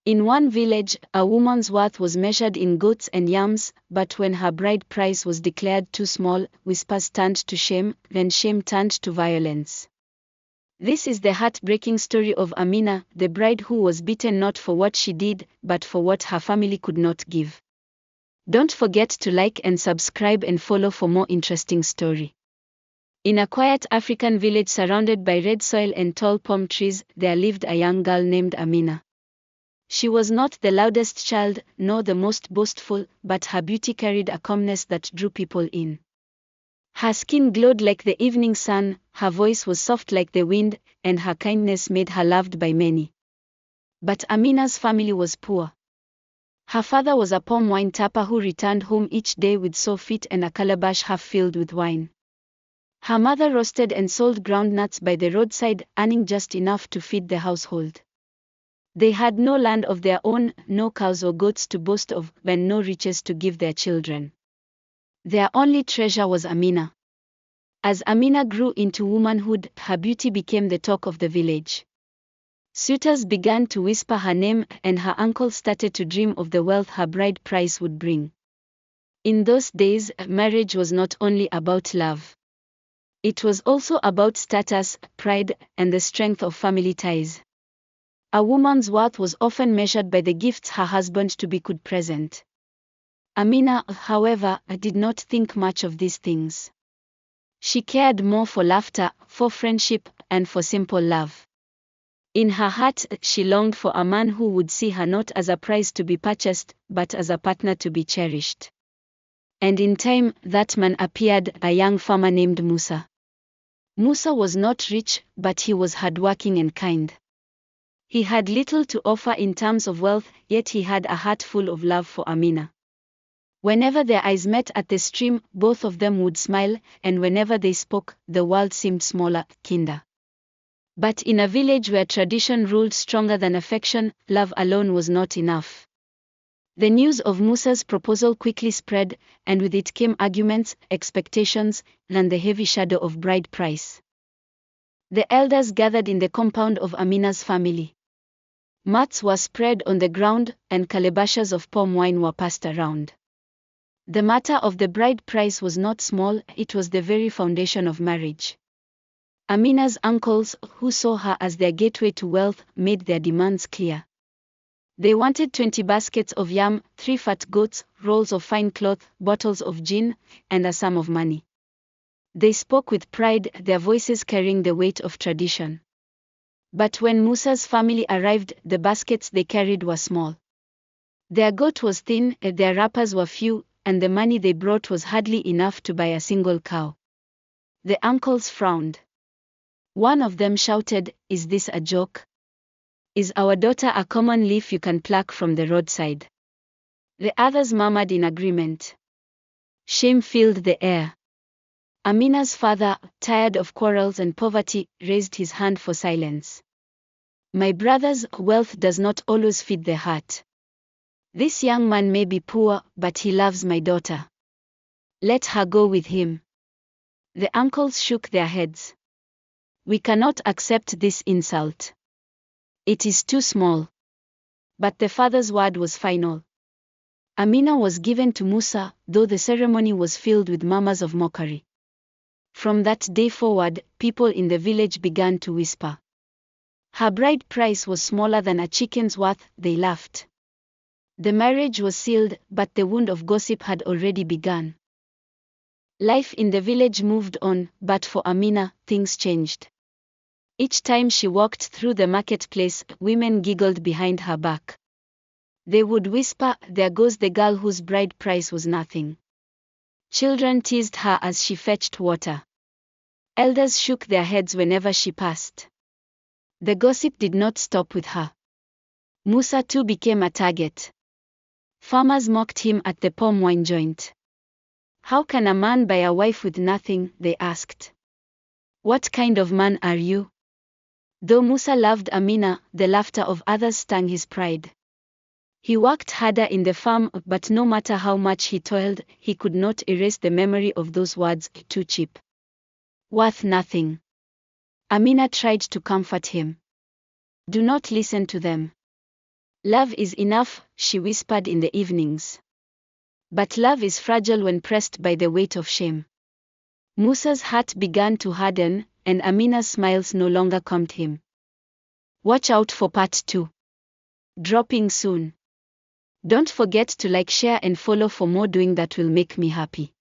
In one village, a woman's worth was measured in goats and yams, but when her bride price was declared too small, whispers turned to shame, then shame turned to violence. This is the heartbreaking story of Amina, the bride who was beaten not for what she did, but for what her family could not give. Don't forget to like and subscribe and follow for more interesting story. In a quiet African village surrounded by red soil and tall palm trees, there lived a young girl named Amina. She was not the loudest child, nor the most boastful, but her beauty carried a calmness that drew people in. Her skin glowed like the evening sun, her voice was soft like the wind, and her kindness made her loved by many. But Amina's family was poor. Her father was a palm wine tapper who returned home each day with sore feet and a calabash half filled with wine. Her mother roasted and sold groundnuts by the roadside, earning just enough to feed the household. They had no land of their own, no cows or goats to boast of, and no riches to give their children. Their only treasure was Amina. As Amina grew into womanhood, her beauty became the talk of the village. Suitors began to whisper her name, and her uncle started to dream of the wealth her bride price would bring. In those days, marriage was not only about love. It was also about status, pride, and the strength of family ties. A woman's worth was often measured by the gifts her husband-to-be could present. Amina, however, did not think much of these things. She cared more for laughter, for friendship, and for simple love. In her heart, she longed for a man who would see her not as a prize to be purchased, but as a partner to be cherished. And in time, that man appeared, a young farmer named Musa. Musa was not rich, but he was hardworking and kind. He had little to offer in terms of wealth, yet he had a heart full of love for Amina. Whenever their eyes met at the stream, both of them would smile, and whenever they spoke, the world seemed smaller, kinder. But in a village where tradition ruled stronger than affection, love alone was not enough. The news of Musa's proposal quickly spread, and with it came arguments, expectations, and the heavy shadow of bride price. The elders gathered in the compound of Amina's family. Mats were spread on the ground, and calabashes of palm wine were passed around. The matter of the bride price was not small, it was the very foundation of marriage. Amina's uncles, who saw her as their gateway to wealth, made their demands clear. They wanted 20 baskets of yam, 3 fat goats, rolls of fine cloth, bottles of gin, and a sum of money. They spoke with pride, their voices carrying the weight of tradition. But when Musa's family arrived, the baskets they carried were small. Their goat was thin, their wrappers were few, and the money they brought was hardly enough to buy a single cow. The uncles frowned. One of them shouted, "Is this a joke? Is our daughter a common leaf you can pluck from the roadside?" The others murmured in agreement. Shame filled the air. Amina's father, tired of quarrels and poverty, raised his hand for silence. "My brothers, wealth does not always feed the heart. This young man may be poor, but he loves my daughter. Let her go with him." The uncles shook their heads. "We cannot accept this insult. It is too small." But the father's word was final. Amina was given to Musa, though the ceremony was filled with murmurs of mockery. From that day forward, people in the village began to whisper. Her bride price was smaller than a chicken's worth, they laughed. The marriage was sealed, but the wound of gossip had already begun. Life in the village moved on, but for Amina, things changed. Each time she walked through the marketplace, women giggled behind her back. They would whisper, "There goes the girl whose bride price was nothing." Children teased her as she fetched water. Elders shook their heads whenever she passed. The gossip did not stop with her. Musa too became a target. Farmers mocked him at the palm wine joint. "How can a man buy a wife with nothing?" they asked. "What kind of man are you?" Though Musa loved Amina, the laughter of others stung his pride. He worked harder in the farm, but no matter how much he toiled, he could not erase the memory of those words, "too cheap. Worth nothing." Amina tried to comfort him. "Do not listen to them. Love is enough, she whispered in the evenings. But love is fragile when pressed by the weight of shame. Musa's heart began to harden, and Amina's smiles no longer calmed him. Watch out for part 2. Dropping soon. Don't forget to like, share and follow for more doing that will make me happy.